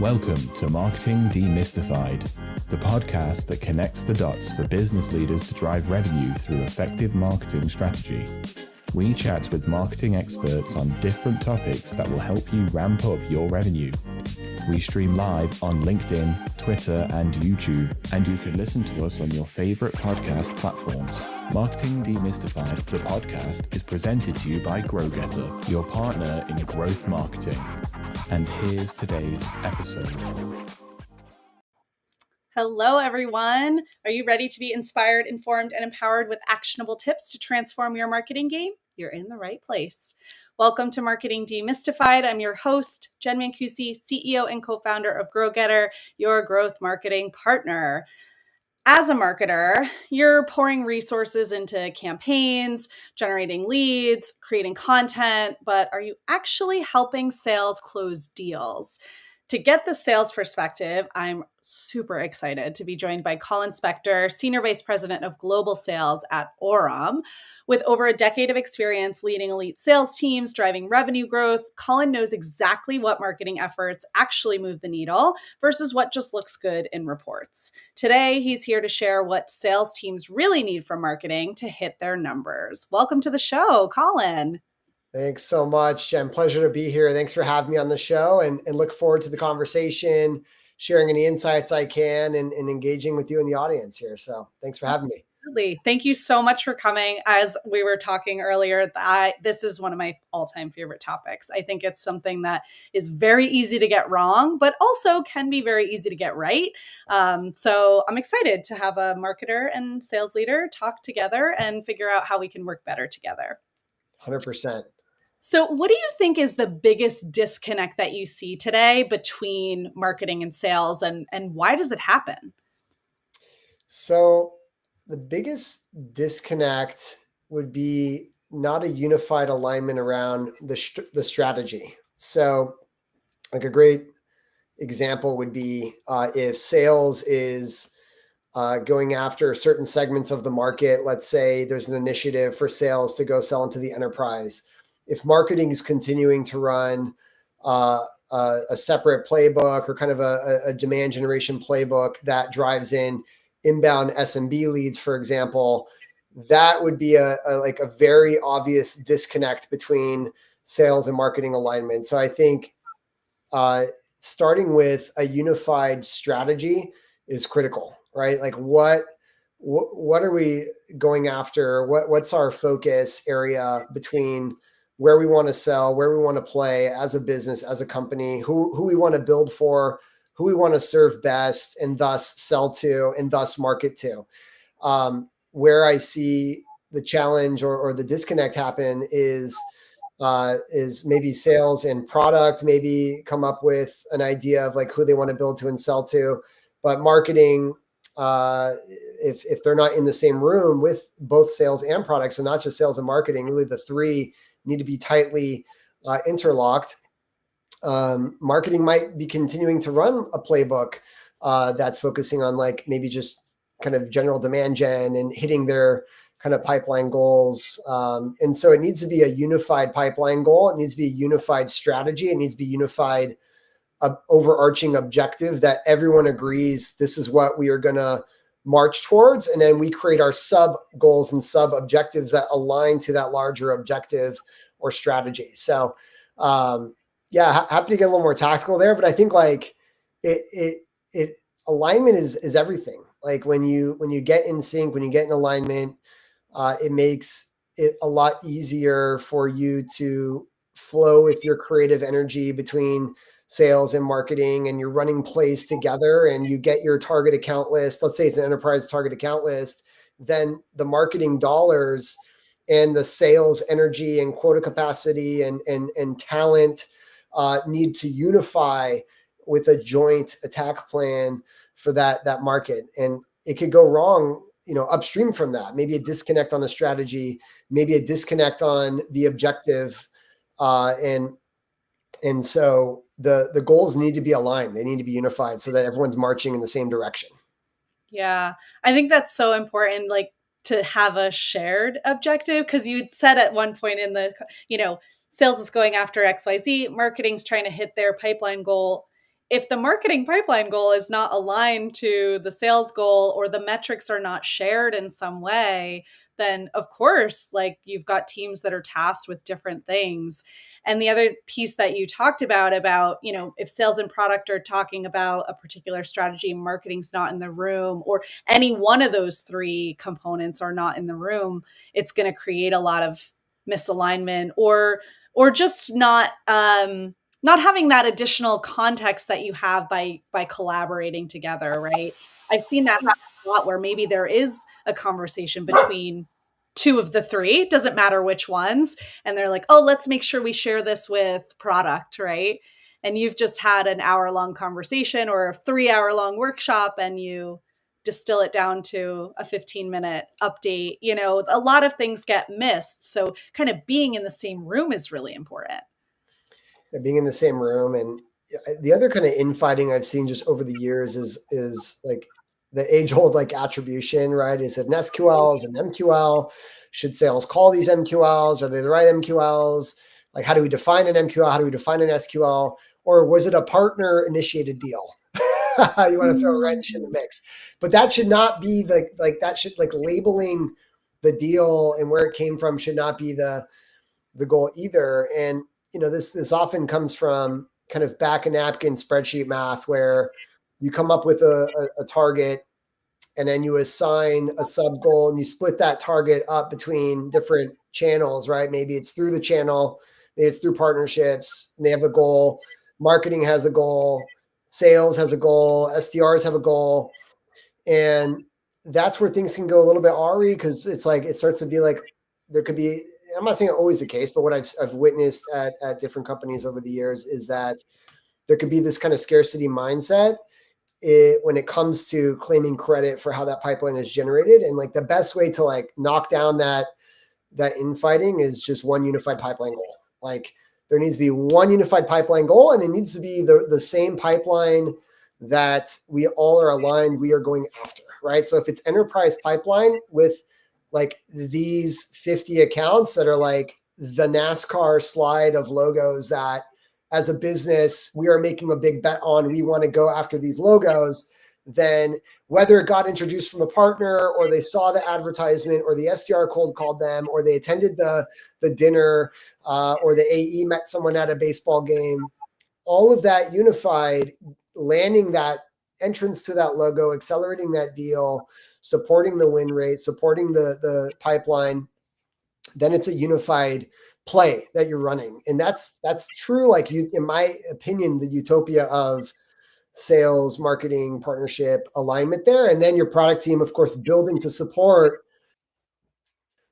Welcome to Marketing Demystified, the podcast that connects the dots for business leaders to drive revenue through effective marketing strategy. We chat with marketing experts on different topics that will help you ramp up your revenue. We stream live on LinkedIn, Twitter, and YouTube, and you can listen to us on your favorite podcast platforms. Marketing Demystified, the podcast, is presented to you by GrowGetter, your partner in growth marketing. And here's today's episode. Hello, everyone. Are you ready to be inspired, informed, and empowered with actionable tips to transform your marketing game? You're in the right place. Welcome to Marketing Demystified. I'm your host, Jenn Mancusi, CEO and co-founder of GrowGetter, your growth marketing partner. As a marketer, you're pouring resources into campaigns, generating leads, creating content, but are you actually helping sales close deals? To get the sales perspective, I'm super excited to be joined by Colin Specter, Senior Vice President of Global Sales at Orum. With over a decade of experience leading elite sales teams, driving revenue growth, Colin knows exactly what marketing efforts actually move the needle versus what just looks good in reports. Today, he's here to share what sales teams really need from marketing to hit their numbers. Welcome to the show, Colin. Thanks so much, Jen. Pleasure to be here. Thanks for having me on the show and look forward to the conversation, sharing any insights I can and engaging with you in the audience here. So thanks for having me. Absolutely. Thank you so much for coming. As we were talking earlier, this is one of my all-time favorite topics. I think it's something that is very easy to get wrong, but also can be very easy to get right. So I'm excited to have a marketer and sales leader talk together and figure out how we can work better together. 100%. So what do you think is the biggest disconnect that you see today between marketing and sales, and why does it happen? So the biggest disconnect would be not a unified alignment around the strategy. So like a great example would be if sales is going after certain segments of the market. Let's say there's an initiative for sales to go sell into the enterprise. If marketing is continuing to run a separate playbook or kind of a demand generation playbook that drives in inbound SMB leads, for example, that would be a very obvious disconnect between sales and marketing alignment. So I think starting with a unified strategy is critical, right? Like what are we going after? What's our focus area between where we want to sell, where we want to play as a business, as a company, who we want to build for, who we want to serve best, and thus sell to, and thus market to. Where I see the challenge or the disconnect happen is maybe sales and product maybe come up with an idea of like who they want to build to and sell to, but marketing, if they're not in the same room with both sales and products, so not just sales and marketing, really the three need to be tightly interlocked. Marketing might be continuing to run a playbook that's focusing on like maybe just kind of general demand gen and hitting their kind of pipeline goals. And so it needs to be a unified pipeline goal. It needs to be a unified strategy. It needs to be unified overarching objective that everyone agrees this is what we are going to march towards. And then we create our sub goals and sub objectives that align to that larger objective or strategy. So happy to get a little more tactical there, but I think like it alignment is everything. Like when you get in sync, when you get in alignment, it makes it a lot easier for you to flow with your creative energy between sales and marketing, and you're running plays together and you get your target account list. Let's say it's an enterprise target account list. Then the marketing dollars and the sales energy and quota capacity and talent need to unify with a joint attack plan for that market. And it could go wrong, upstream from that. Maybe a disconnect on the strategy, maybe a disconnect on the objective. And so the goals need to be aligned. They need to be unified so that everyone's marching in the same direction. Yeah, I think that's so important, like to have a shared objective, because you said at one point in the, sales is going after XYZ, marketing's trying to hit their pipeline goal. if the marketing pipeline goal is not aligned to the sales goal, or the metrics are not shared in some way, then of course, like, you've got teams that are tasked with different things. And the other piece that you talked about, if sales and product are talking about a particular strategy, marketing's not in the room, or any one of those three components are not in the room, it's going to create a lot of misalignment, or just not having that additional context that you have by collaborating together, right? I've seen that happen a lot, where maybe there is a conversation between two of the three, doesn't matter which ones, and they're like, oh, let's make sure we share this with product, right? And you've just had an hour-long conversation or a 3-hour-long workshop, and you distill it down to a 15-minute update. A lot of things get missed. So kind of being in the same room is really important. Being in the same room. And the other kind of infighting I've seen just over the years is like the age-old like attribution, right? Is it an SQL? Is it an MQL? Should sales call these MQLs? Are they the right MQLs? Like, how do we define an MQL? How do we define an SQL? Or was it a partner-initiated deal? You want to throw a wrench in the mix. But that should not be labeling the deal and where it came from should not be the goal either. And this often comes from kind of back a napkin spreadsheet math, where you come up with a target and then you assign a sub goal and you split that target up between different channels, right? Maybe it's through the channel, maybe it's through partnerships, and they have a goal. Marketing has a goal, sales has a goal, SDRs have a goal. And that's where things can go a little bit awry, because it's like, it starts to be like, there could be, I'm not saying always the case, but what I've witnessed at different companies over the years is that there could be this kind of scarcity mindset when it comes to claiming credit for how that pipeline is generated. And like the best way to like knock down that infighting is just one unified pipeline goal. Like, there needs to be one unified pipeline goal, and it needs to be the same pipeline that we all are aligned we are going after, right? So if it's enterprise pipeline with like these 50 accounts that are like the NASCAR slide of logos that as a business, we are making a big bet on, we want to go after these logos, then whether it got introduced from a partner, or they saw the advertisement, or the SDR cold called them, or they attended the dinner, or the AE met someone at a baseball game, all of that unified, landing that entrance to that logo, accelerating that deal, supporting the win rate, supporting the pipeline, then it's a unified play that you're running. And that's true. Like, in my opinion, the utopia of sales, marketing, partnership, alignment there. And then your product team, of course, building to support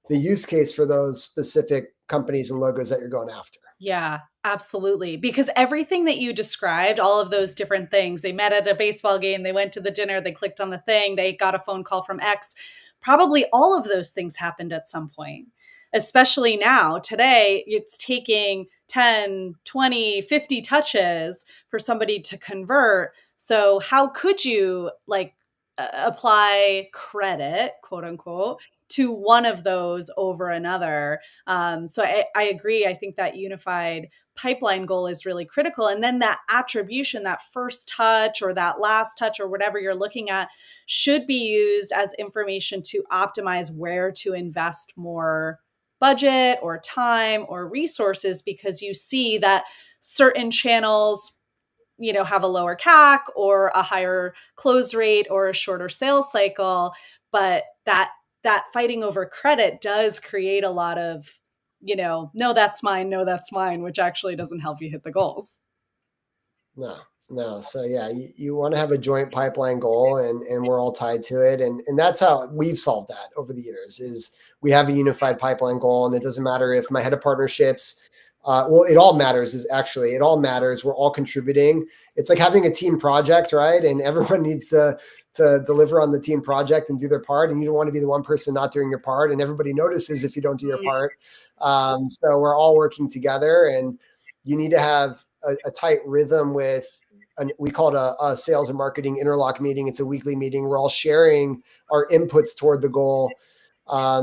the use case for those specific companies and logos that you're going after. Yeah, absolutely. Because everything that you described, all of those different things, they met at a baseball game, they went to the dinner, they clicked on the thing, they got a phone call from X, probably all of those things happened at some point. Especially now, today, it's taking 10, 20, 50 touches for somebody to convert. So how could you apply credit, quote unquote, to one of those over another? So I agree. I think that unified pipeline goal is really critical. And then that attribution, that first touch or that last touch or whatever you're looking at, should be used as information to optimize where to invest more budget or time or resources, because you see that certain channels have a lower CAC or a higher close rate or a shorter sales cycle. But that fighting over credit does create a lot of, no, that's mine, which actually doesn't help you hit the goals. No. So yeah, you want to have a joint pipeline goal, and we're all tied to it. And that's how we've solved that over the years, is we have a unified pipeline goal. And it doesn't matter if my head of partnerships, it all matters. It all matters. We're all contributing. It's like having a team project, right? And everyone needs to deliver on the team project and do their part. And you don't want to be the one person not doing your part, and everybody notices if you don't do your part. So we're all working together, and you need to have a tight rhythm with, we call it a sales and marketing interlock meeting. It's a weekly meeting. We're all sharing our inputs toward the goal.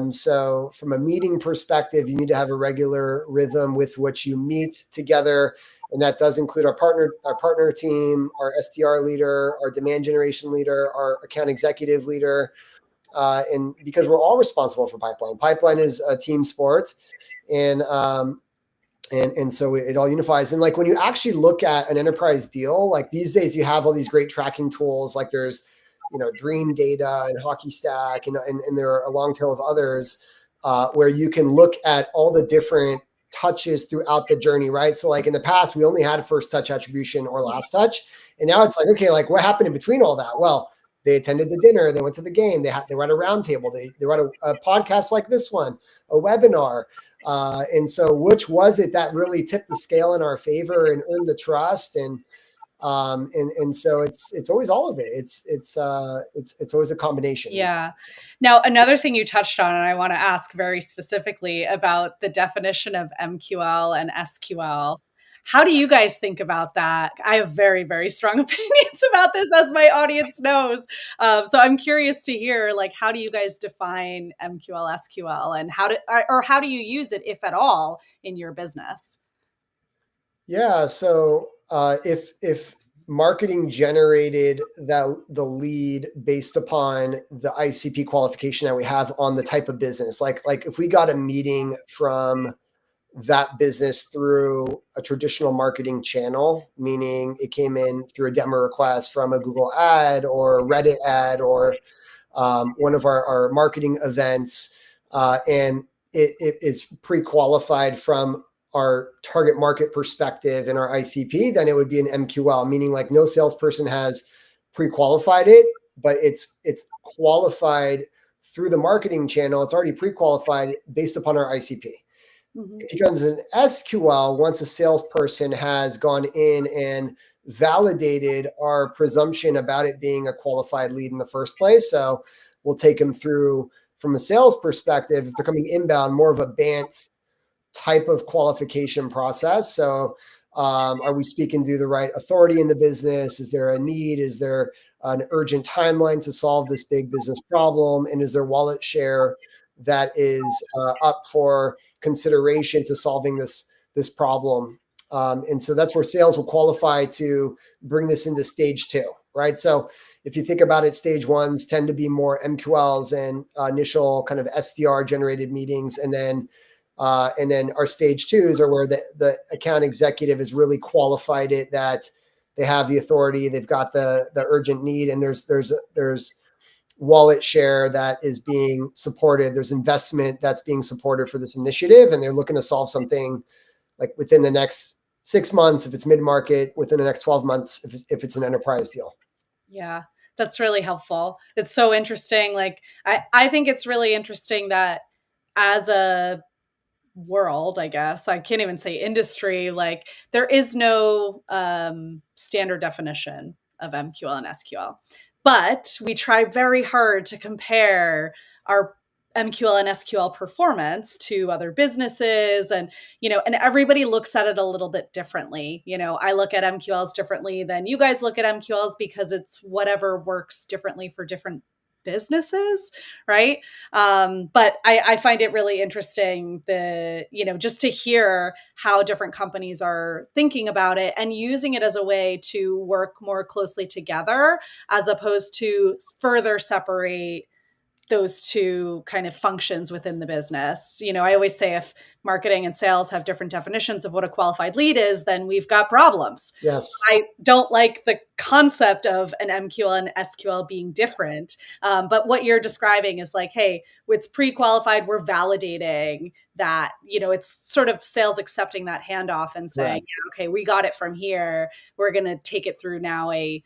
So from a meeting perspective, you need to have a regular rhythm with which you meet together And that does include our partner team, our SDR leader, our demand generation leader, our account executive leader. And because we're all responsible for pipeline. Pipeline is a team sport. And so it all unifies. And like when you actually look at an enterprise deal, like these days you have all these great tracking tools, like there's, Dream Data and Hockey Stack, and there are a long tail of others where you can look at all the different touches throughout the journey, right? So like in the past, we only had first touch attribution or last touch. And now it's like, okay, like what happened in between all that? Well, they attended the dinner, they went to the game, they were at a round table, they were at a podcast like this one, a webinar. And so which was it that really tipped the scale in our favor and earned the trust? And so it's always all of it. It's always a combination. Yeah. Now, another thing you touched on, and I want to ask very specifically about the definition of MQL and SQL. How do you guys think about that? I have very, very strong opinions about this, as my audience knows. So I'm curious to hear, like, how do you guys define MQL, SQL, and how do you use it, if at all, in your business? Yeah. So if marketing generated the lead based upon the ICP qualification that we have on the type of business, like if we got a meeting from that business through a traditional marketing channel, meaning it came in through a demo request from a Google ad or a Reddit ad or one of our marketing events, and it is pre-qualified from our target market perspective and our ICP, then it would be an MQL, meaning like no salesperson has pre-qualified it, but it's qualified through the marketing channel. It's already pre-qualified based upon our ICP. Mm-hmm. It becomes an SQL once a salesperson has gone in and validated our presumption about it being a qualified lead in the first place. So we'll take them through, from a sales perspective, if they're coming inbound, more of a BANT type of qualification process. So are we speaking to the right authority in the business? Is there a need? Is there an urgent timeline to solve this big business problem? And is there wallet share that is up for consideration to solving this problem? And so that's where sales will qualify to bring this into stage 2, right? So if you think about it, stage 1s tend to be more MQLs and initial kind of SDR generated meetings. And then our stage 2s are where the account executive has really qualified it, that they have the authority, they've got the urgent need, and there's wallet share that is being supported. There's investment that's being supported for this initiative, and they're looking to solve something like within the next 6 months, if it's mid-market, within the next 12 months, if it's an enterprise deal. Yeah, that's really helpful. It's so interesting. Like, I think it's really interesting that as a world, I guess, I can't even say industry, like there is no standard definition of MQL and SQL, but we try very hard to compare our MQL and SQL performance to other businesses, and and everybody looks at it a little bit differently. I look at MQLs differently than you guys look at MQLs because it's whatever works differently for different businesses, right? But I find it really interesting, just to hear how different companies are thinking about it and using it as a way to work more closely together, as opposed to further separate those two kind of functions within the business. I always say if marketing and sales have different definitions of what a qualified lead is, then we've got problems. Yes. I don't like the concept of an MQL and SQL being different. But what you're describing is like, hey, it's pre-qualified. We're validating that, it's sort of sales accepting that handoff and saying, right, yeah, okay, we got it from here. We're going to take it through now a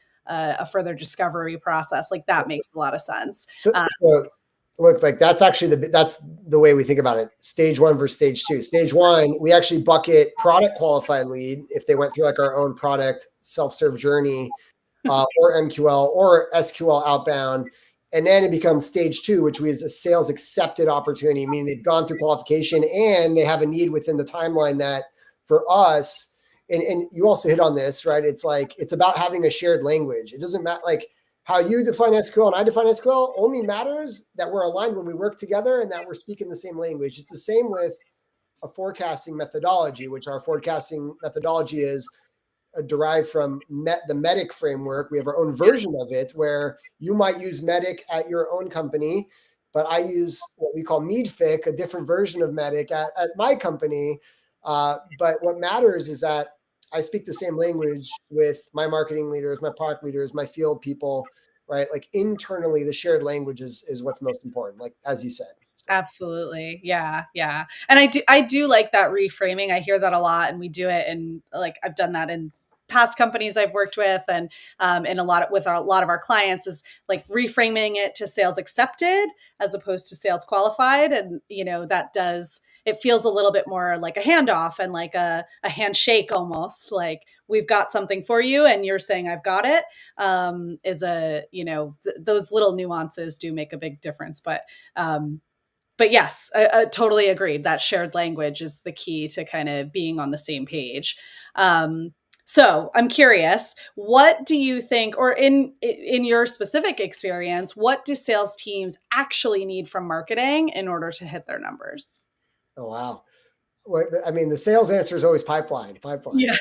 further discovery process. Like that makes a lot of sense. So look, like that's actually that's the way we think about it. Stage 1 versus stage 2. Stage 1, we actually bucket product qualified lead if they went through like our own product self-serve journey, or MQL or SQL outbound. And then it becomes stage 2, which is a sales accepted opportunity, meaning they've gone through qualification and they have a need within the timeline that for us, and you also hit on this, right? It's like, it's about having a shared language. It doesn't matter, like how you define SQL and I define SQL only matters that we're aligned when we work together and that we're speaking the same language. It's the same with a forecasting methodology, which our forecasting methodology is derived from the MEDIC framework. We have our own version of it where you might use MEDIC at your own company, but I use what we call MEDFIC, a different version of MEDIC at my company. But what matters is that I speak the same language with my marketing leaders, my product leaders, my field people, right? Like internally, the shared language is what's most important, like as you said. Absolutely. Yeah. Yeah. And I do like that reframing. I hear that a lot, and we do it. And like, I've done that in past companies I've worked with, and in a lot of our clients, is like reframing it to sales accepted as opposed to sales qualified. And, it feels a little bit more like a handoff and like a handshake, almost like we've got something for you and you're saying I've got it. Those little nuances do make a big difference. But yes, I totally agreed. That shared language is the key to kind of being on the same page. So I'm curious, what do you think, or in your specific experience, what do sales teams actually need from marketing in order to hit their numbers? Oh, wow. Well, I mean, the sales answer is always pipeline, Yeah.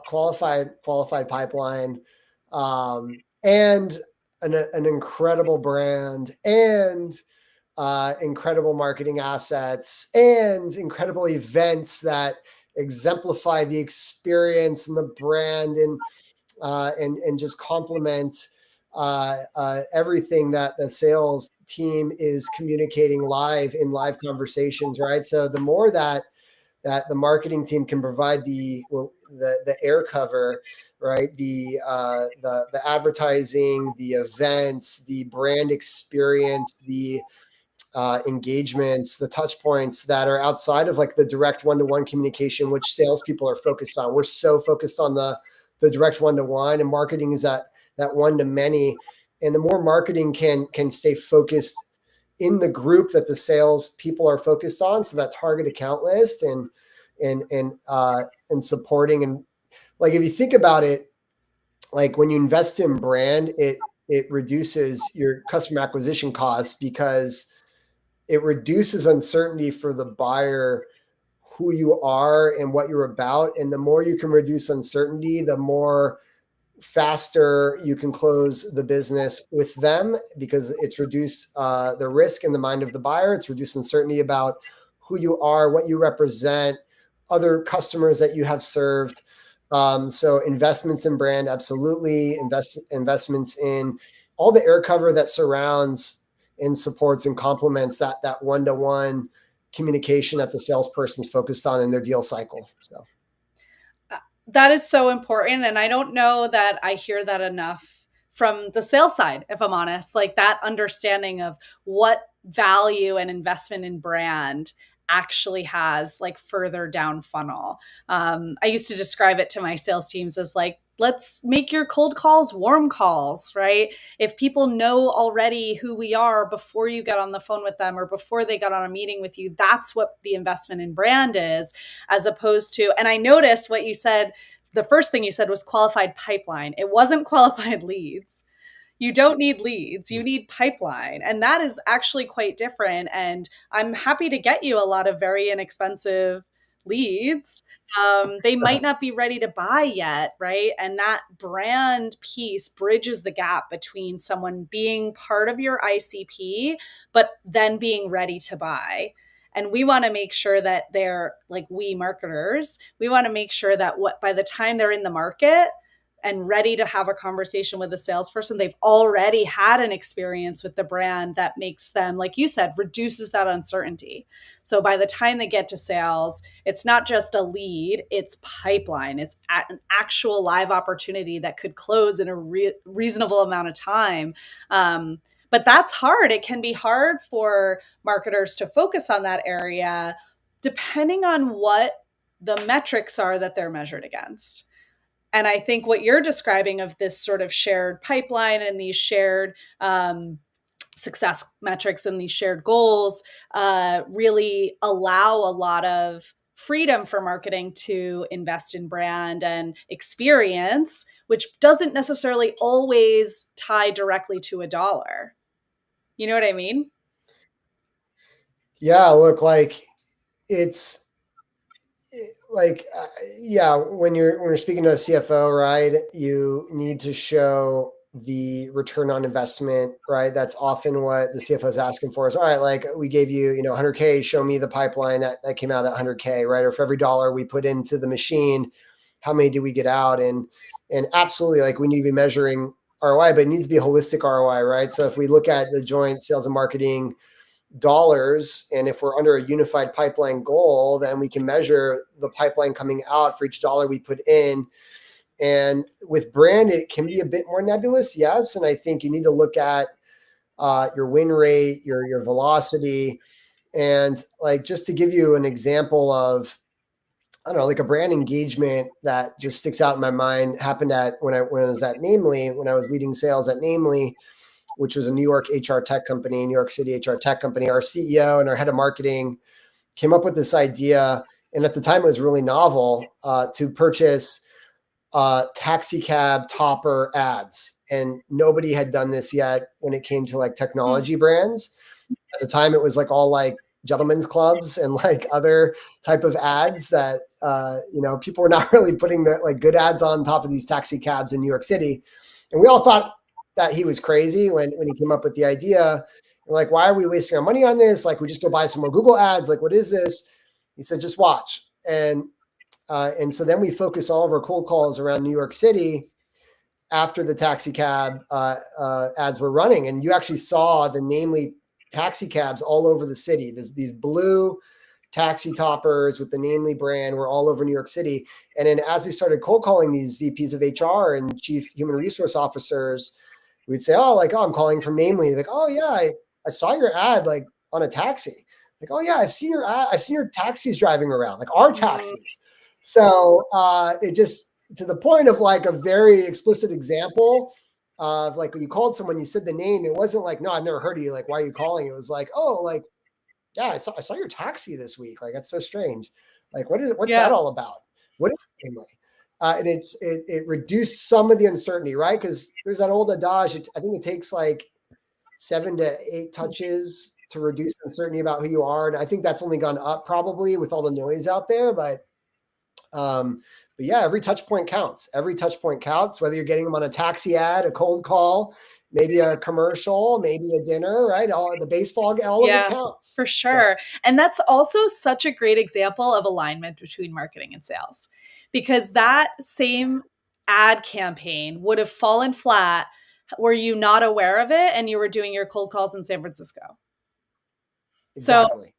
qualified pipeline, and an incredible brand, and incredible marketing assets, and incredible events that exemplify the experience and the brand, and just complement everything that the sales team is communicating live in live conversations, right? So the more that the marketing team can provide the air cover, right? The advertising, the events, the brand experience, the engagements, the touch points that are outside of like the direct one-to-one communication, which salespeople are focused on. We're so focused on the direct one-to-one, and marketing is that one-to-many. And the more marketing can stay focused in the group that the sales people are focused on, so that target account list, and supporting. And like, if you think about it, like when you invest in brand, it reduces your customer acquisition costs because it reduces uncertainty for the buyer, who you are and what you're about. And the more you can reduce uncertainty, the more faster you can close the business with them, because it's reduced the risk in the mind of the buyer. It's reduced uncertainty about who you are, what you represent, other customers that you have served. So investments in brand, absolutely. Investments in all the air cover that surrounds and supports and complements that one-to-one communication that the salesperson's focused on in their deal cycle. So that is so important. And I don't know that I hear that enough from the sales side, if I'm honest, like that understanding of what value and investment in brand actually has, like further down funnel. I used to describe it to my sales teams as like, let's make your cold calls warm calls, right? If people know already who we are before you get on the phone with them or before they got on a meeting with you, that's what the investment in brand is, as opposed to, and I noticed what you said, the first thing you said was qualified pipeline. It wasn't qualified leads. You don't need leads, you need pipeline. And that is actually quite different. And I'm happy to get you a lot of very inexpensive leads. They might not be ready to buy yet, right? And that brand piece bridges the gap between someone being part of your ICP, but then being ready to buy. And we want to make sure that they're like, we marketers, we want to make sure that by the time they're in the market and ready to have a conversation with a salesperson, they've already had an experience with the brand that makes them, like you said, reduces that uncertainty. So by the time they get to sales, it's not just a lead, it's pipeline. It's an actual live opportunity that could close in a reasonable amount of time. But that's hard. It can be hard for marketers to focus on that area, depending on what the metrics are that they're measured against. And I think what you're describing of this sort of shared pipeline and these shared success metrics and these shared goals really allow a lot of freedom for marketing to invest in brand and experience, which doesn't necessarily always tie directly to a dollar. You know what I mean? yeah, look, like it's yeah, when you're speaking to a CFO, right, you need to show the return on investment, right? That's often what the CFO is asking for is, all right, like we gave you, 100K, show me the pipeline that came out of that 100K, right? Or for every dollar we put into the machine, how many do we get out? And absolutely, like we need to be measuring ROI, but it needs to be a holistic ROI, right? So if we look at the joint sales and marketing dollars, and if we're under a unified pipeline goal, then we can measure the pipeline coming out for each dollar we put in. And with brand, it can be a bit more nebulous, yes. And I think you need to look at your win rate, your velocity, and like just to give you an example of, I don't know, like a brand engagement that just sticks out in my mind happened at when I was at Namely, when I was leading sales at Namely, which was a New York HR tech company, New York City HR tech company. Our CEO and our head of marketing came up with this idea, and at the time it was really novel, to purchase taxi cab topper ads. And nobody had done this yet when it came to like technology brands. At the time, it was like all like gentlemen's clubs and like other type of ads that, people were not really putting the like good ads on top of these taxi cabs in New York City. And we all thought that he was crazy when he came up with the idea. We're like, why are we wasting our money on this? Like, we just go buy some more Google ads. Like, what is this? He said, just watch. And so then we focused all of our cold calls around New York City after the taxi cab ads were running. And you actually saw the Namely taxi cabs all over the city. These blue taxi toppers with the Namely brand were all over New York City. And then as we started cold calling these VPs of HR and chief human resource officers, we'd say, oh, I'm calling from Namely. Like, oh yeah, I saw your ad like on a taxi. Like, oh yeah, I've seen your ad. I've seen your taxis driving around, like our taxis. So it just, to the point of like a very explicit example of like when you called someone, you said the name. It wasn't like, no, I've never heard of you. Like, why are you calling? It was like, oh, like, yeah, I saw your taxi this week. Like, that's so strange. Like, what's that all about? What is it anyway? And it reduced some of the uncertainty, right? Because there's that old adage. I think it takes like 7 to 8 touches to reduce uncertainty about who you are. And I think that's only gone up probably with all the noise out there. But yeah, every touch point counts. Every touch point counts, whether you're getting them on a taxi ad, a cold call, maybe a commercial, maybe a dinner, right? All the baseball, all of it counts. For sure. So. And that's also such a great example of alignment between marketing and sales, because that same ad campaign would have fallen flat were you not aware of it and you were doing your cold calls in San Francisco. Exactly.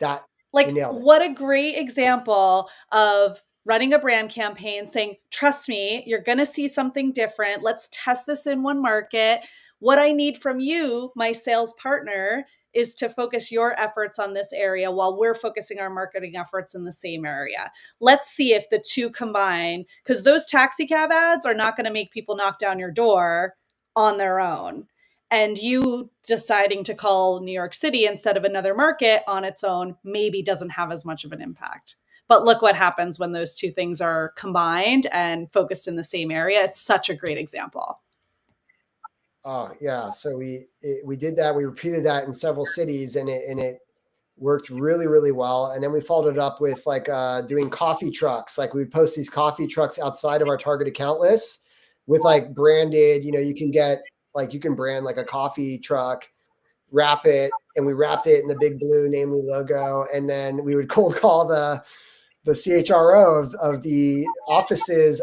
So, what a great example of running a brand campaign, saying, trust me, you're going to see something different. Let's test this in one market. What I need from you, my sales partner, is to focus your efforts on this area while we're focusing our marketing efforts in the same area. Let's see if the two combine, because those taxi cab ads are not going to make people knock down your door on their own. And you deciding to call New York City instead of another market on its own maybe doesn't have as much of an impact. But look what happens when those two things are combined and focused in the same area. It's such a great example. Oh yeah. So we did that. We repeated that in several cities, and it worked really, really well. And then we followed it up with doing coffee trucks. Like we'd post these coffee trucks outside of our target account lists with like branded, you can brand like a coffee truck, wrap it, and we wrapped it in the big blue Namely logo. And then we would cold call the CHRO of the offices.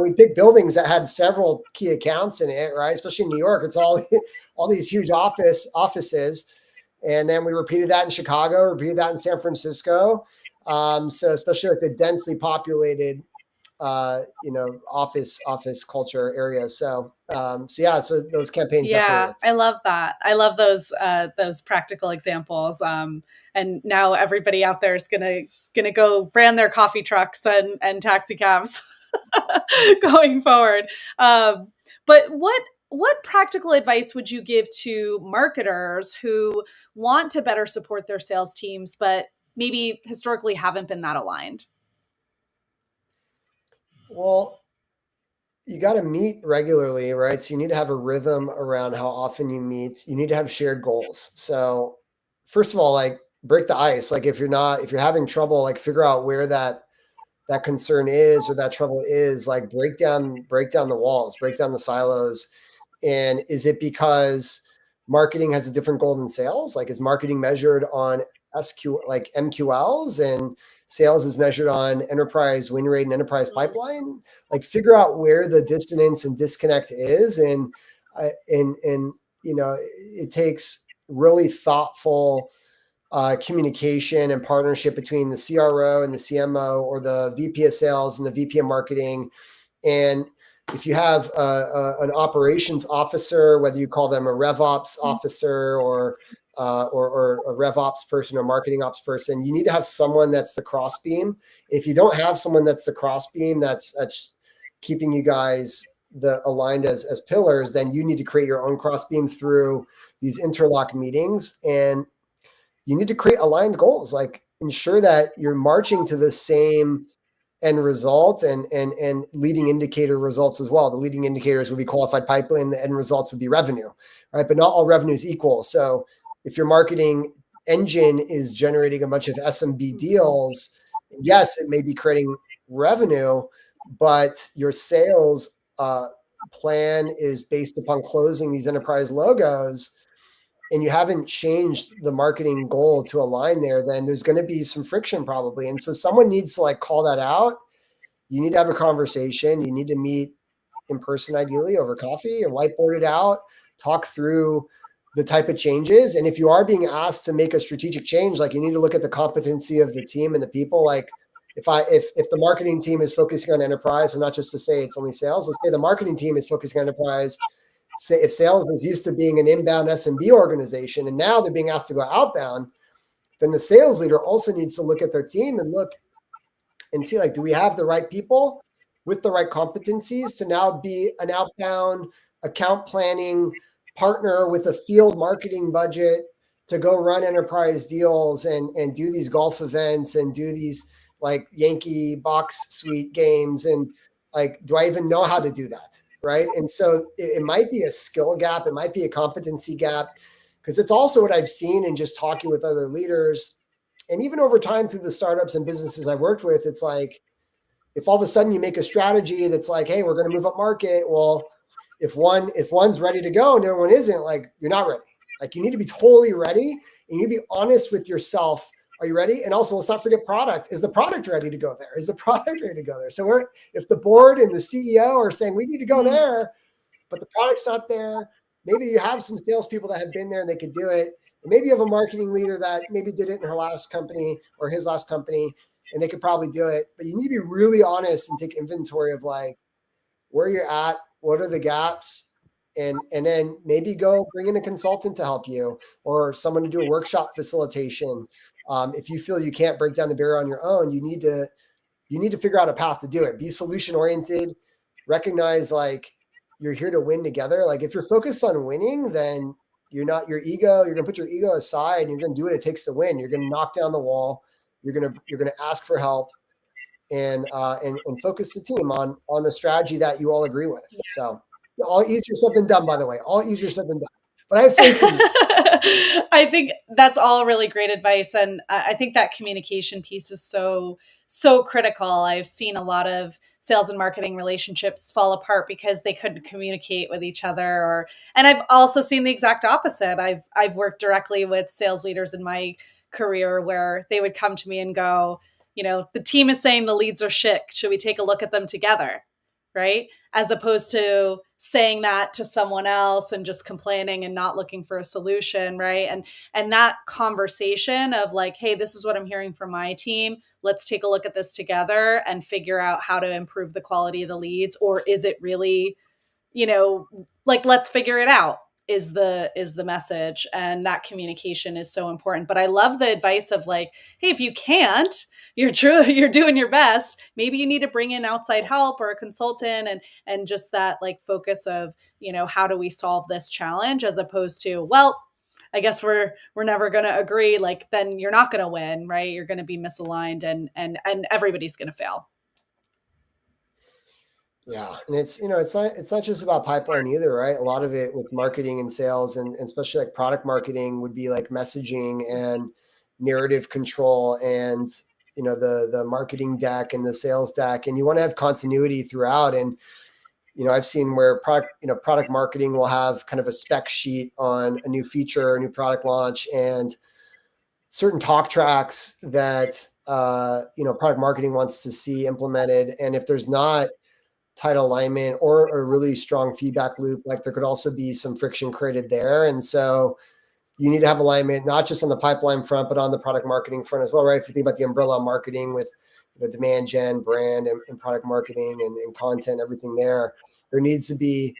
We picked buildings that had several key accounts in it, right? Especially in New York, it's all these huge offices. And then we repeated that in Chicago, repeated that in San Francisco. So especially like the densely populated, office culture areas. So those campaigns. Yeah, I love that. I love those practical examples. And now everybody out there is gonna go brand their coffee trucks and taxi cabs going forward. But what practical advice would you give to marketers who want to better support their sales teams, but maybe historically haven't been that aligned? Well, you got to meet regularly, right? So you need to have a rhythm around how often you meet. You need to have shared goals. So first of all, like break the ice. Like if you're having trouble, like figure out where that that concern is or that trouble is, like break down the walls, break down the silos. And is it because marketing has a different goal than sales? Like, is marketing measured on like MQLs, and sales is measured on enterprise win rate and enterprise pipeline? Like, figure out where the dissonance and disconnect is. And it takes really thoughtful communication and partnership between the CRO and the CMO, or the VP of sales and the VP of marketing. And if you have an operations officer, whether you call them a RevOps officer or a RevOps person or marketing ops person, you need to have someone that's the crossbeam. If you don't have someone that's the crossbeam, that's keeping you guys aligned as pillars, then you need to create your own crossbeam through these interlock meetings. And you need to create aligned goals, like ensure that you're marching to the same end result and leading indicator results as well. The leading indicators would be qualified pipeline, the end results would be revenue, right? But not all revenue is equal. So if your marketing engine is generating a bunch of SMB deals, yes, it may be creating revenue, but your sales plan is based upon closing these enterprise logos, and you haven't changed the marketing goal to align there, then there's going to be some friction probably. And so someone needs to like call that out. You need to have a conversation. You need to meet in person, ideally over coffee, and whiteboard it out, talk through the type of changes. And if you are being asked to make a strategic change, like, you need to look at the competency of the team and the people. Like, if the marketing team is focusing on enterprise, and not just to say it's only sales, let's say the marketing team is focusing on enterprise. Say if sales is used to being an inbound SMB organization and now they're being asked to go outbound, then the sales leader also needs to look at their team and look and see, like, do we have the right people with the right competencies to now be an outbound account planning partner with a field marketing budget to go run enterprise deals and do these golf events and do these like Yankee box suite games? And like, do I even know how to do that? Right. And so it might be a skill gap. It might be a competency gap, because it's also what I've seen in just talking with other leaders. And even over time through the startups and businesses I've worked with, it's like, if all of a sudden you make a strategy that's like, hey, we're going to move up market. Well, if one's ready to go and no one isn't, like, you're not ready. Like, you need to be totally ready, and you need to be honest with yourself. Are you ready? And also, let's not forget product. Is the product ready to go there? Is the product ready to go there? So if the board and the CEO are saying we need to go there, but the product's not there, maybe you have some salespeople that have been there and they could do it. And maybe you have a marketing leader that maybe did it in her last company or his last company, and they could probably do it. But you need to be really honest and take inventory of like where you're at, what are the gaps, and then maybe go bring in a consultant to help you, or someone to do a workshop facilitation. If you feel you can't break down the barrier on your own, you need to figure out a path to do it. Be solution oriented. Recognize like you're here to win together. Like, if you're focused on winning, then you're going to put your ego aside and you're going to do what it takes to win. You're going to knock down the wall. You're going to ask for help and focus the team on a strategy that you all agree with. So all easier said than done, by the way, all easier said than done, but I have faith in you. I think that's all really great advice. And I think that communication piece is so critical. I've seen a lot of sales and marketing relationships fall apart because they couldn't communicate with each other. And I've also seen the exact opposite. I've worked directly with sales leaders in my career where they would come to me and go, the team is saying the leads are shit. Should we take a look at them together? Right? As opposed to saying that to someone else and just complaining and not looking for a solution. Right. And that conversation of like, hey, this is what I'm hearing from my team. Let's take a look at this together and figure out how to improve the quality of the leads. Or is it really, like, let's figure it out is the message. And that communication is so important. But I love the advice of like, hey, if you can't, you're doing your best. Maybe you need to bring in outside help or a consultant, and just that like focus of, how do we solve this challenge, as opposed to, well, I guess we're never going to agree. Like, then you're not going to win, right? You're going to be misaligned and everybody's going to fail. Yeah. And it's not just about pipeline either, right? A lot of it with marketing and sales and especially like product marketing would be like messaging and narrative control and the marketing deck and the sales deck, and you want to have continuity throughout. And I've seen where product marketing will have kind of a spec sheet on a new feature, a new product launch, and certain talk tracks that product marketing wants to see implemented. And if there's not tight alignment or a really strong feedback loop, like there could also be some friction created there. And so you need to have alignment, not just on the pipeline front, but on the product marketing front as well, right? If you think about the umbrella marketing with demand gen, brand, and product marketing and content, everything there needs to be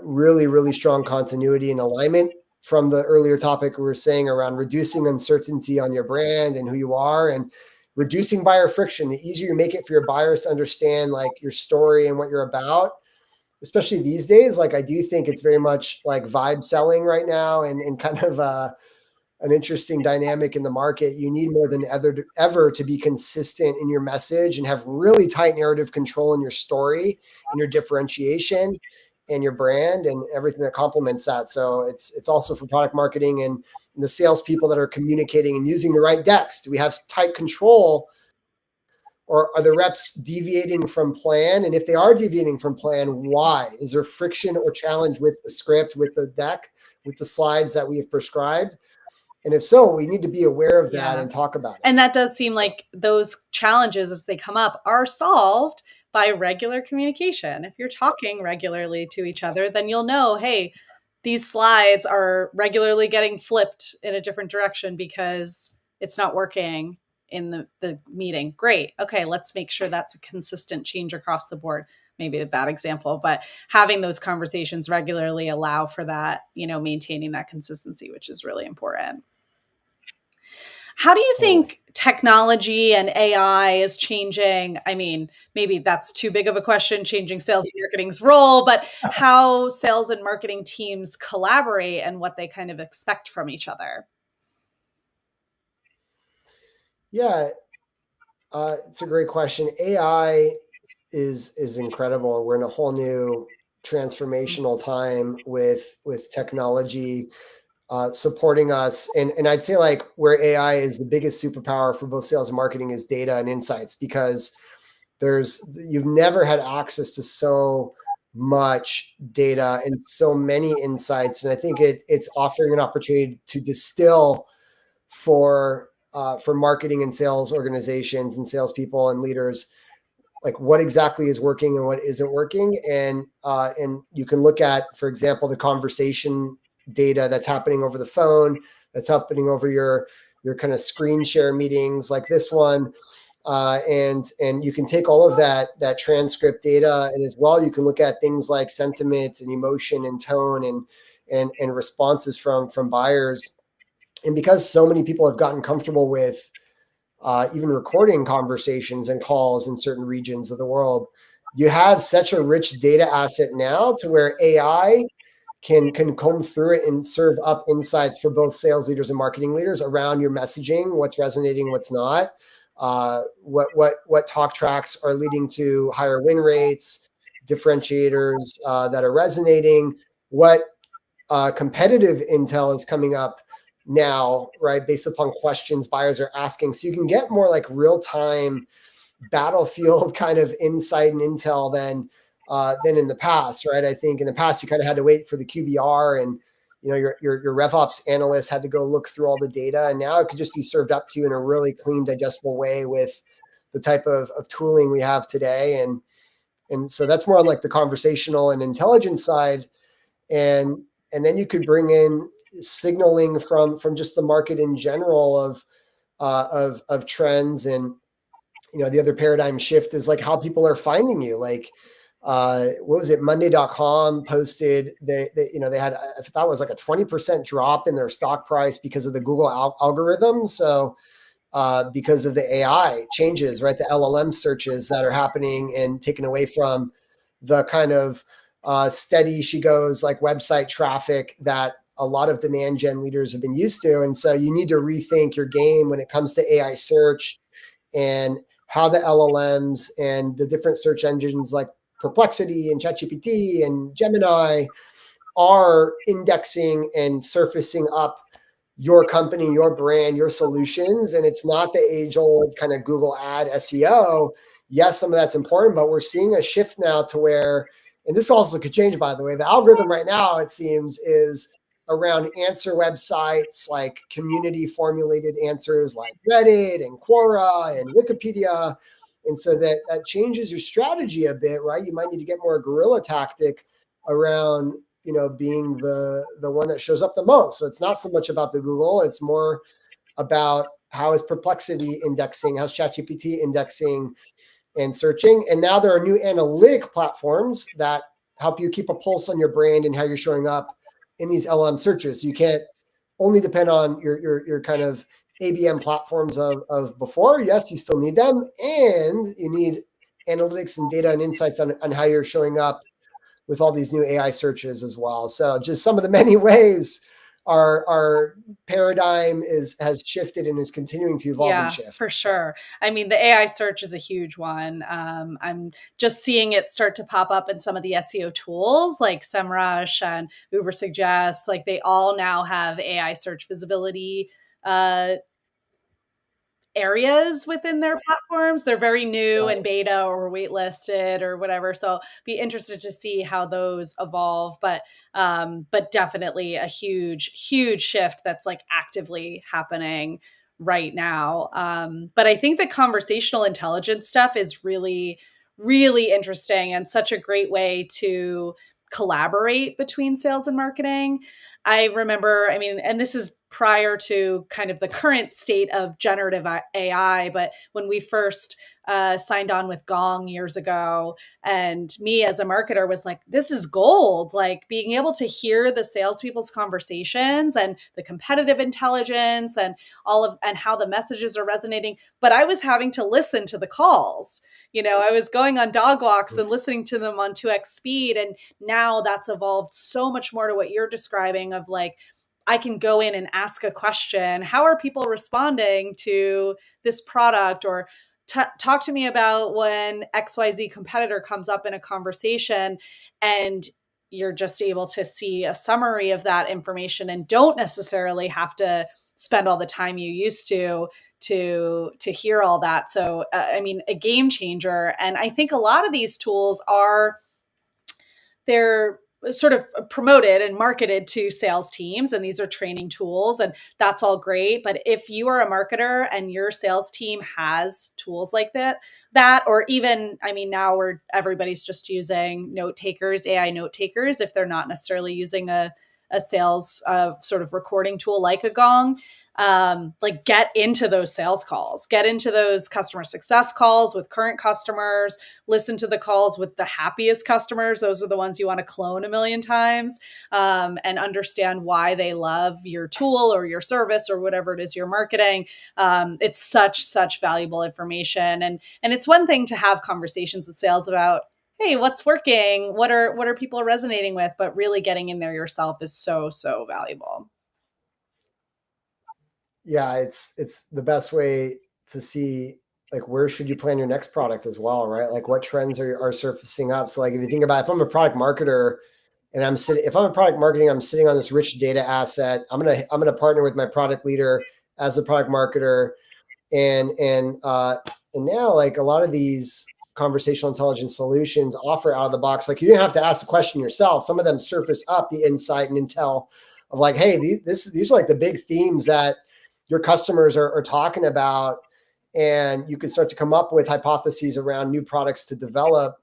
really, really strong continuity and alignment from the earlier topic we were saying around reducing uncertainty on your brand and who you are, and reducing buyer friction. The easier you make it for your buyers to understand like your story and what you're about, especially these days, like I do think it's very much like vibe selling right now, and kind of an interesting dynamic in the market. You need more than ever to be consistent in your message and have really tight narrative control in your story and your differentiation and your brand and everything that complements that. So it's also for product marketing and the salespeople that are communicating and using the right decks. Do we have tight control, or are the reps deviating from plan? And if they are deviating from plan, why? Is there friction or challenge with the script, with the deck, with the slides that we have prescribed? And if so, we need to be aware of that and talk about it. And that does seem like those challenges as they come up are solved by regular communication. If you're talking regularly to each other, then you'll know, hey, these slides are regularly getting flipped in a different direction because it's not working in the meeting. Great. Okay, let's make sure that's a consistent change across the board. Maybe a bad example, but having those conversations regularly allow for that, maintaining that consistency, which is really important. How do you think technology and AI is changing? I mean, maybe that's too big of a question, changing sales and marketing's role, but how sales and marketing teams collaborate and what they kind of expect from each other? Yeah, it's a great question. AI is incredible. We're in a whole new transformational time with technology supporting us. And I'd say like where AI is the biggest superpower for both sales and marketing is data and insights, because you've never had access to so much data and so many insights. And I think it's offering an opportunity to distill for marketing and sales organizations and salespeople and leaders, like what exactly is working and what isn't working. And you can look at, for example, the conversation data that's happening over the phone, that's happening over your kind of screen share meetings like this one. And you can take all of that transcript data, and as well, you can look at things like sentiment and emotion and tone and responses from buyers. And because so many people have gotten comfortable with even recording conversations and calls in certain regions of the world, you have such a rich data asset now to where AI can comb through it and serve up insights for both sales leaders and marketing leaders around your messaging, what's resonating, what's not, what talk tracks are leading to higher win rates, differentiators that are resonating, what competitive intel is coming up now, right, based upon questions buyers are asking. So you can get more like real-time battlefield kind of insight and intel than in the past, right? I think in the past you kind of had to wait for the QBR, and your RevOps analyst had to go look through all the data, and now it could just be served up to you in a really clean, digestible way with the type of tooling we have today. And so that's more on like the conversational and intelligence side, and then you could bring in signaling from just the market in general of trends. And the other paradigm shift is like how people are finding you. Like what was it, Monday.com posted they had, I thought it was like a 20% drop in their stock price because of the Google algorithm. So because of the AI changes, right, the LLM searches that are happening and taken away from the kind of steady she goes like website traffic that a lot of demand gen leaders have been used to. And so you need to rethink your game when it comes to AI search and how the LLMs and the different search engines like Perplexity and ChatGPT and Gemini are indexing and surfacing up your company, your brand, your solutions. And it's not the age old kind of Google ad SEO. Yes, some of that's important, but we're seeing a shift now to where, and this also could change, by the way, the algorithm right now, it seems, is around answer websites, like community formulated answers like Reddit and Quora and Wikipedia. And so that changes your strategy a bit, right? You might need to get more guerrilla tactic around, being the one that shows up the most. So it's not so much about the Google, it's more about how is Perplexity indexing, how's ChatGPT indexing and searching. And now there are new analytic platforms that help you keep a pulse on your brand and how you're showing up in these LLM searches. So you can't only depend on your kind of ABM platforms of before. Yes, you still need them, and you need analytics and data and insights on how you're showing up with all these new AI searches as well. So just some of the many ways our paradigm has shifted and is continuing to evolve and shift. For sure. I mean, the AI search is a huge one. I'm just seeing it start to pop up in some of the SEO tools like SEMrush and Uber Suggests. Like they all now have AI search visibility areas within their platforms. They're very new and beta or waitlisted or whatever. So be interested to see how those evolve. But definitely a huge, huge shift that's like actively happening right now. But I think the conversational intelligence stuff is really, really interesting and such a great way to collaborate between sales and marketing. I remember, I mean, and this is prior to kind of the current state of generative AI, but when we first signed on with Gong years ago, and me as a marketer was like, this is gold, like being able to hear the salespeople's conversations and the competitive intelligence and and how the messages are resonating. But I was having to listen to the calls. I was going on dog walks and listening to them on 2x speed. And now that's evolved so much more to what you're describing of like, I can go in and ask a question. How are people responding to this product? Or talk to me about when XYZ competitor comes up in a conversation, and you're just able to see a summary of that information and don't necessarily have to spend all the time you used to hear all that. So, I mean, a game changer. And I think a lot of these tools they're sort of promoted and marketed to sales teams, and these are training tools, and that's all great. But if you are a marketer and your sales team has tools like that, or even, I mean, now everybody's just using note takers, AI note takers, if they're not necessarily using a sales sort of recording tool like a Gong. Like get into those sales calls, get into those customer success calls with current customers, listen to the calls with the happiest customers. Those are the ones you want to clone a million times, and understand why they love your tool or your service or whatever it is you're marketing. It's such valuable information. And it's one thing to have conversations with sales about, hey, what's working? What are people resonating with? But really getting in there yourself is so valuable. Yeah, it's the best way to see like where should you plan your next product as well, right? Like what trends are surfacing up. So like if you think about if I'm a product marketer and I'm sitting on this rich data asset, I'm gonna partner with my product leader as a product marketer, and now like a lot of these conversational intelligence solutions offer out of the box, like you didn't have to ask the question yourself. Some of them surface up the insight and intel of like, hey, these are like the big themes that your customers are talking about, and you can start to come up with hypotheses around new products to develop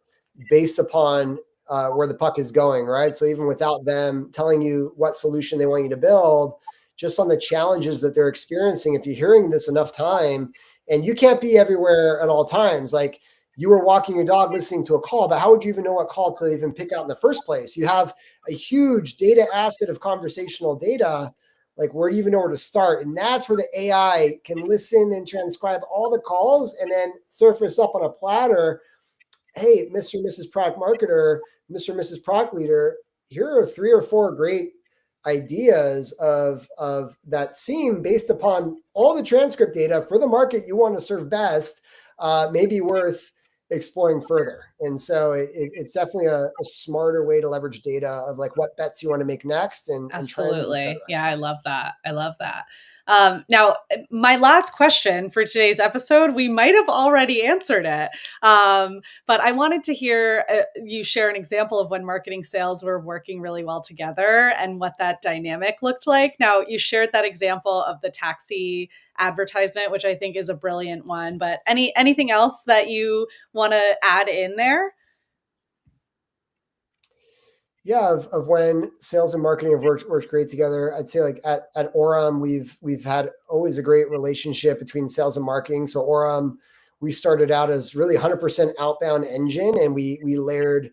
based upon where the puck is going, right? So even without them telling you what solution they want you to build, just on the challenges that they're experiencing, if you're hearing this enough time, and you can't be everywhere at all times, like you were walking your dog listening to a call, but how would you even know what call to even pick out in the first place? You have a huge data asset of conversational data. Like, where do you even know where to start? And that's where the AI can listen and transcribe all the calls and then surface up on a platter. Hey, Mr. and Mrs. Product Marketer, Mr. and Mrs. Product Leader, here are 3 or 4 great ideas of that seem, based upon all the transcript data for the market you want to serve best, maybe worth exploring further. And so it's definitely a smarter way to leverage data of like what bets you want to make next and trends, et cetera. Yeah, I love that. I love that. Now, my last question for today's episode, we might have already answered it, but I wanted to hear you share an example of when marketing sales were working really well together and what that dynamic looked like. Now, you shared that example of the taxi advertisement, which I think is a brilliant one, but anything else that you want to add in there? Yeah, of when sales and marketing have worked great together. I'd say like at Orum, we've had always a great relationship between sales and marketing. So Orum, we started out as really 100% outbound engine, and we layered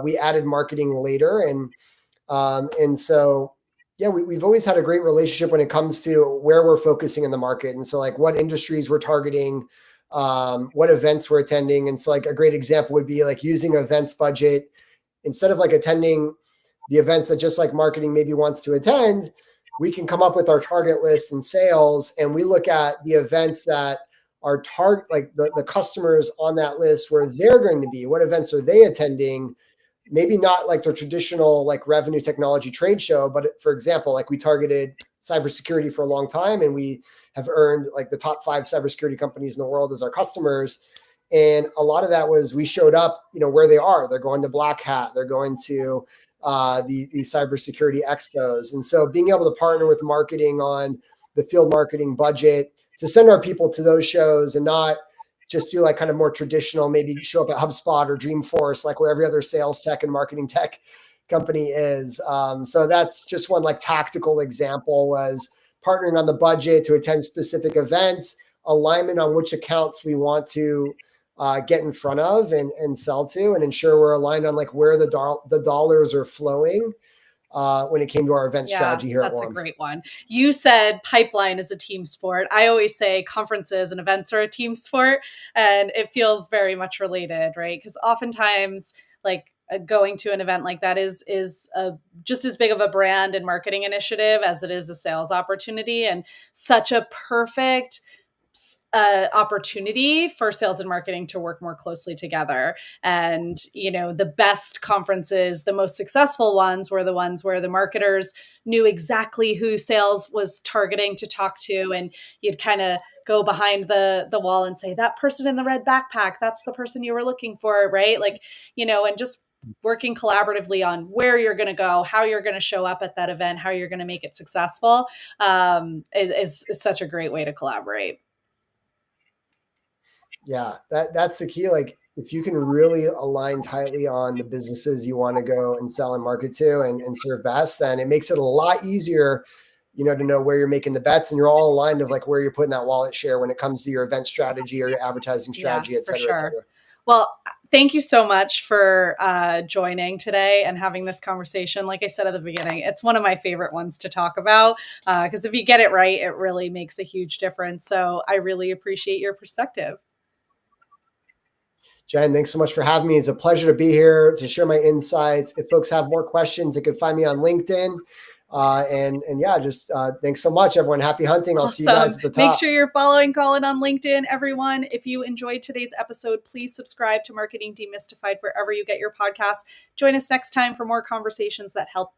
we added marketing later, and so yeah, we've always had a great relationship when it comes to where we're focusing in the market, and so like what industries we're targeting, what events we're attending, and so like a great example would be like using events budget. Instead of like attending the events that just like marketing maybe wants to attend, we can come up with our target list in sales, and we look at the events that are like the customers on that list, where they're going to be, what events are they attending? Maybe not like the traditional like revenue technology trade show, but for example, like we targeted cybersecurity for a long time, and we have earned like the top 5 cybersecurity companies in the world as our customers. And a lot of that was we showed up, where they are. They're going to Black Hat. They're going to the cybersecurity expos. And so being able to partner with marketing on the field marketing budget to send our people to those shows and not just do like kind of more traditional, maybe show up at HubSpot or Dreamforce, like where every other sales tech and marketing tech company is. So that's just one like tactical example, was partnering on the budget to attend specific events, alignment on which accounts we want to get in front of and sell to, and ensure we're aligned on like where the dollars are flowing when it came to our event strategy here at Orum. That's a great one. You said pipeline is a team sport. I always say conferences and events are a team sport, and it feels very much related, right? Because oftentimes, like going to an event like that is just as big of a brand and marketing initiative as it is a sales opportunity, and such a perfect opportunity for sales and marketing to work more closely together. And, the best conferences, the most successful ones, were the ones where the marketers knew exactly who sales was targeting to talk to. And you'd kind of go behind the wall and say, that person in the red backpack, that's the person you were looking for, right? Like, and just working collaboratively on where you're going to go, how you're going to show up at that event, how you're going to make it successful, is such a great way to collaborate. Yeah, that's the key. Like if you can really align tightly on the businesses you want to go and sell and market to and serve best, then it makes it a lot easier, to know where you're making the bets, and you're all aligned of like where you're putting that wallet share when it comes to your event strategy or your advertising strategy, et cetera, et cetera. Well, thank you so much for joining today and having this conversation. Like I said at the beginning, it's one of my favorite ones to talk about because if you get it right, it really makes a huge difference. So I really appreciate your perspective. Jenn, thanks so much for having me. It's a pleasure to be here to share my insights. If folks have more questions, they can find me on LinkedIn. Thanks so much, everyone. Happy hunting. I'll see you guys at the top. Make sure you're following Colin on LinkedIn, everyone. If you enjoyed today's episode, please subscribe to Marketing Demystified wherever you get your podcasts. Join us next time for more conversations that help